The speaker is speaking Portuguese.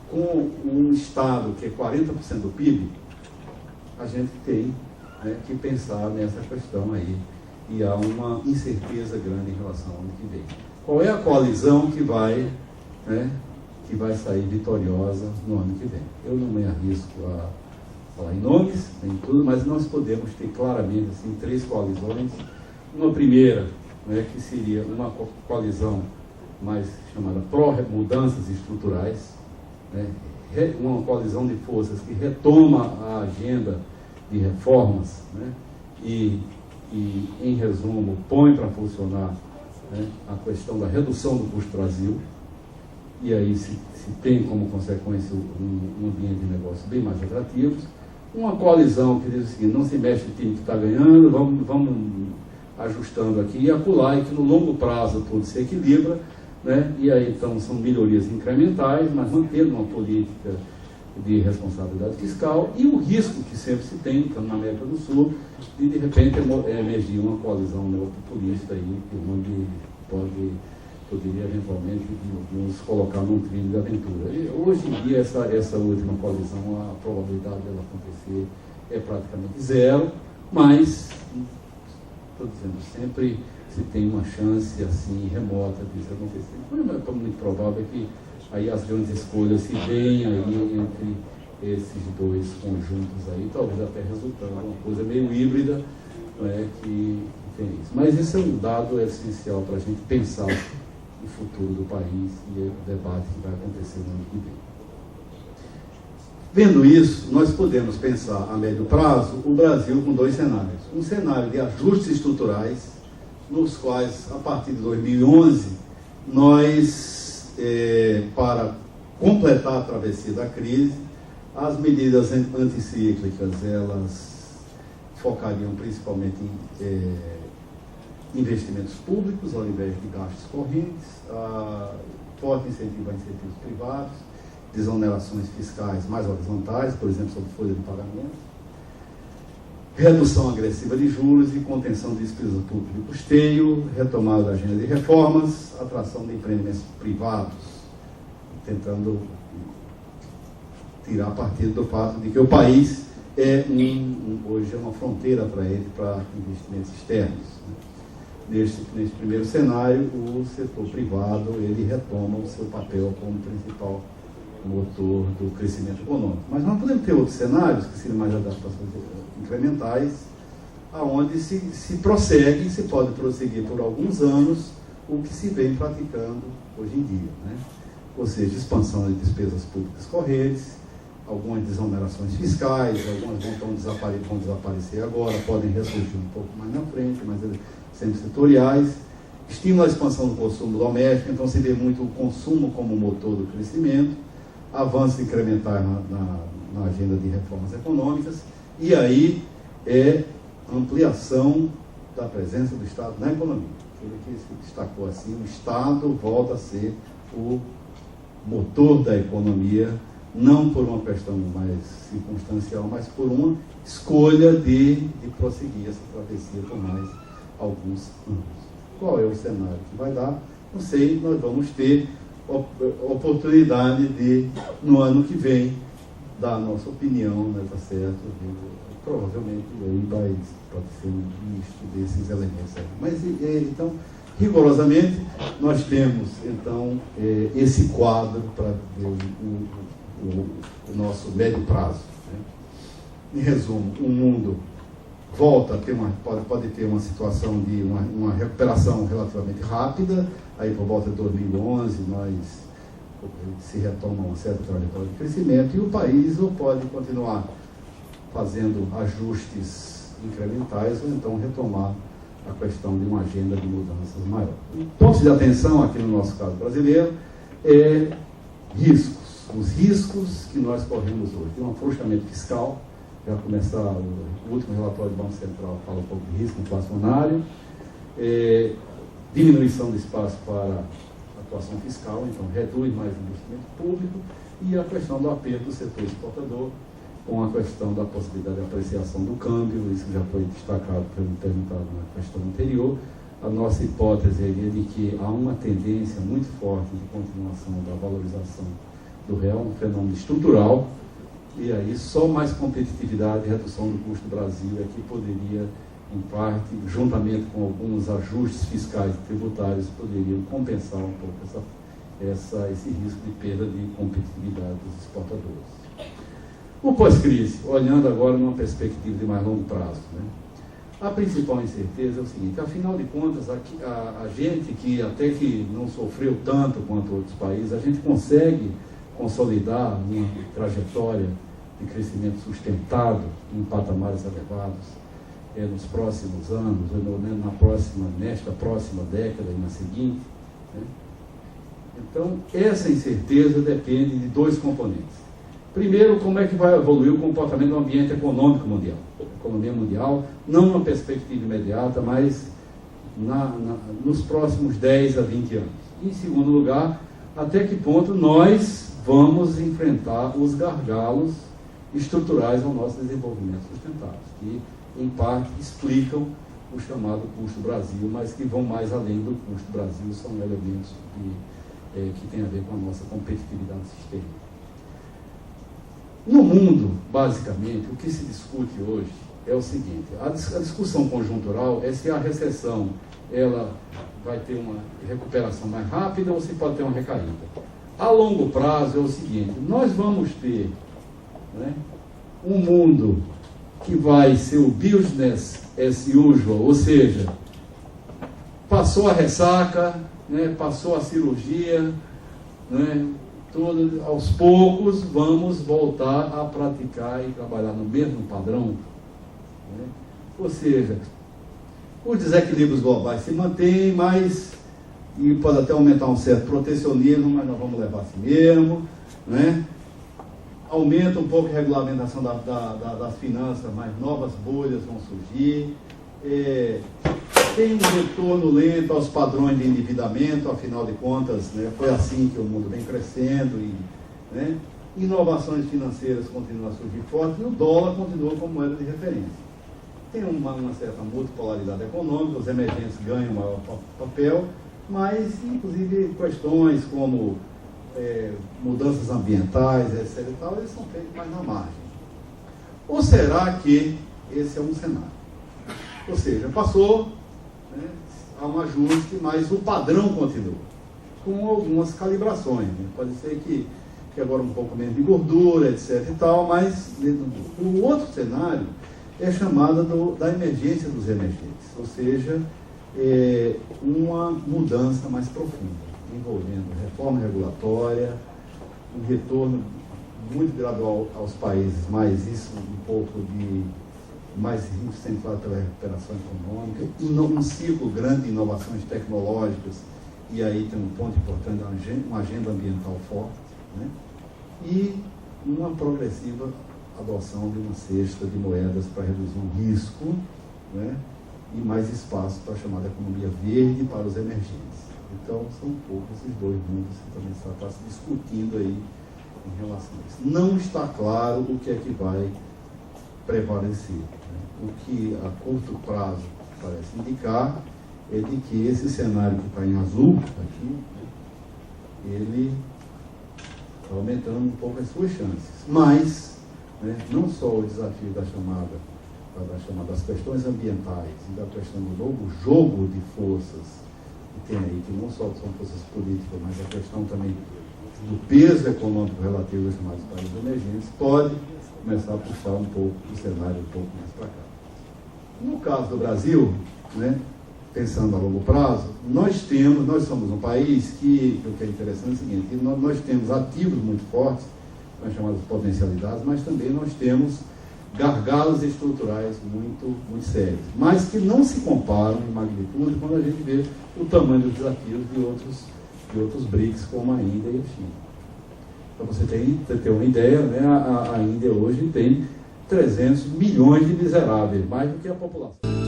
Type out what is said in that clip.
com um Estado que é 40% do PIB, a gente tem, né, que pensar nessa questão aí, e há uma incerteza grande em relação ao ano que vem. Qual é a coalizão que vai sair vitoriosa no ano que vem? Eu não me arrisco a falar em nomes, nem tudo, mas nós podemos ter claramente assim, 3 coalizões. Uma primeira, né, que seria uma coalizão mais chamada pró-mudanças estruturais, né, uma coalizão de forças que retoma a agenda de reformas, né, e, em resumo, põe para funcionar, né, a questão da redução do custo Brasil, e aí se tem como consequência um ambiente de negócio bem mais atrativo. Uma coalizão que diz o seguinte: não se mexe o time que está ganhando, vamos ajustando aqui e acolá, e que no longo prazo tudo se equilibra, né? E aí então são melhorias incrementais, mas mantendo uma política de responsabilidade fiscal, e o risco que sempre se tem, tanto na América do Sul, de repente emergir uma coalizão neopopulista aí, onde poderia eventualmente nos colocar num crime de aventura. E hoje em dia, essa última coalizão, a probabilidade dela acontecer é praticamente zero, mas, estou dizendo, sempre se tem uma chance assim remota disso acontecer. Então, muito provável que aí as grandes escolhas se deem aí entre esses 2 conjuntos aí, talvez até resultando uma coisa meio híbrida, não é, que tem isso. Mas esse é um dado essencial para a gente pensar o futuro do país e o debate que vai acontecer no ano que vem. Vendo isso, nós podemos pensar a médio prazo o Brasil com 2 cenários. Um cenário de ajustes estruturais, nos quais, a partir de 2011, nós, para completar a travessia da crise, as medidas anticíclicas, elas focariam principalmente em investimentos públicos ao invés de gastos correntes, forte incentivo a incentivos privados, desonerações fiscais mais horizontais, por exemplo, sobre folha de pagamento, redução agressiva de juros e contenção de despesas públicas de custeio, retomada da agenda de reformas, atração de empreendimentos privados, tentando tirar partido do fato de que o país hoje é uma fronteira para ele, para investimentos externos. Nesse primeiro cenário, o setor privado ele retoma o seu papel como principal motor do crescimento econômico. Mas nós podemos ter outros cenários, que seriam mais adaptações incrementais, aonde se prossegue, se pode prosseguir por alguns anos, o que se vem praticando hoje em dia, né? Ou seja, expansão de despesas públicas correntes, algumas desonerações fiscais, algumas vão desaparecer agora, podem ressurgir um pouco mais na frente, mas sempre setoriais, estímulo à expansão do consumo doméstico, então se vê muito o consumo como motor do crescimento, avanços incrementais na agenda de reformas econômicas, e aí ampliação da presença do Estado na economia. Aquilo que se destacou assim, o Estado volta a ser o motor da economia, não por uma questão mais circunstancial, mas por uma escolha de prosseguir essa travessia por mais alguns anos. Qual é o cenário que vai dar? Não sei, nós vamos ter oportunidade de, no ano que vem, dar a nossa opinião, né, tá certo? Provavelmente aí pode ser um misto desses elementos aí. Mas, então, rigorosamente, nós temos, então, esse quadro para ver o nosso médio prazo, né? Em resumo, o mundo volta a ter pode ter uma situação de uma recuperação relativamente rápida, aí por volta de 2011 se retoma uma certa trajetória de crescimento, e o país ou pode continuar fazendo ajustes incrementais, ou então retomar a questão de uma agenda de mudanças maior. O ponto de atenção aqui no nosso caso brasileiro é riscos. Os riscos que nós corremos hoje. Tem um afrouxamento fiscal, já começar o último relatório do Banco Central fala um pouco de risco inflacionário, diminuição do espaço para atuação fiscal, então reduz mais o investimento público, e a questão do aperto do setor exportador, com a questão da possibilidade de apreciação do câmbio. Isso já foi destacado pelo perguntado na questão anterior. A nossa hipótese é de que há uma tendência muito forte de continuação da valorização do real, um fenômeno estrutural, e aí só mais competitividade e redução do custo do Brasil é que poderia, em parte, juntamente com alguns ajustes fiscais e tributários, poderiam compensar um pouco esse risco de perda de competitividade dos exportadores. O pós-crise, olhando agora numa perspectiva de mais longo prazo, né? A principal incerteza é o seguinte: afinal de contas, a gente que até que não sofreu tanto quanto outros países, a gente consegue consolidar uma trajetória de crescimento sustentado em patamares elevados nos próximos anos, nesta próxima década e na seguinte, né? Então, essa incerteza depende de dois componentes. Primeiro, como é que vai evoluir o comportamento do ambiente econômico mundial? A economia mundial, não numa perspectiva imediata, mas nos próximos 10 a 20 anos. E, em segundo lugar, até que ponto nós vamos enfrentar os gargalos estruturais ao nosso desenvolvimento sustentável, que, em parte, explicam o chamado custo Brasil, mas que vão mais além do custo Brasil, são elementos que têm a ver com a nossa competitividade sistêmica. No mundo, basicamente, o que se discute hoje é o seguinte: a discussão conjuntural é se a recessão ela vai ter uma recuperação mais rápida ou se pode ter uma recaída. A longo prazo é o seguinte: nós vamos ter, né, um mundo que vai ser o business as usual, ou seja, passou a ressaca, né, passou a cirurgia, né, aos poucos vamos voltar a praticar e trabalhar no mesmo padrão, né? Ou seja, os desequilíbrios globais se mantêm, mas e pode até aumentar um certo protecionismo, mas nós vamos levar assim mesmo, né? Aumenta um pouco a regulamentação das finanças, mas novas bolhas vão surgir. Tem um retorno lento aos padrões de endividamento, afinal de contas, né, foi assim que o mundo vem crescendo, e, né, inovações financeiras continuam a surgir forte e o dólar continua como moeda de referência. Tem uma certa multipolaridade econômica, os emergentes ganham maior papel, mas, inclusive, questões como mudanças ambientais, etc. e tal, eles são feitos mais na margem. Ou será que esse é um cenário? Ou seja, passou, né, há um ajuste, mas o padrão continua, com algumas calibrações, né? Pode ser que agora um pouco menos de gordura, etc. e tal, mas o outro cenário é chamado da emergência dos emergentes, ou seja, uma mudança mais profunda, envolvendo reforma regulatória, um retorno muito gradual aos países, mas isso um pouco de mais incentivado pela recuperação econômica, e um ciclo grande de inovações tecnológicas, e aí tem um ponto importante, uma agenda ambiental forte, né? E uma progressiva adoção de uma cesta de moedas para reduzir o risco, né? E mais espaço para a chamada economia verde para os emergentes. Então, são um pouco esses dois mundos que também está se discutindo aí em relação a isso. Não está claro o que é que vai prevalecer, né? O que a curto prazo parece indicar é de que esse cenário que está em azul aqui, né, ele está aumentando um pouco as suas chances. Mas, né, não só o desafio das questões ambientais e da questão do novo jogo de forças que tem aí, que não só são forças políticas, mas a questão também do peso econômico relativo aos chamados países emergentes, pode começar a puxar um pouco o cenário um pouco mais para cá. No caso do Brasil, né, pensando a longo prazo, nós somos um país que o que é interessante é o seguinte: que nós temos ativos muito fortes, são chamadas potencialidades, mas também nós temos gargalos estruturais muito, muito sérios, mas que não se comparam em magnitude quando a gente vê o tamanho dos desafios de outros BRICS, como a Índia e a China. Para você ter uma ideia, né, a Índia hoje tem 300 milhões de miseráveis, mais do que a população.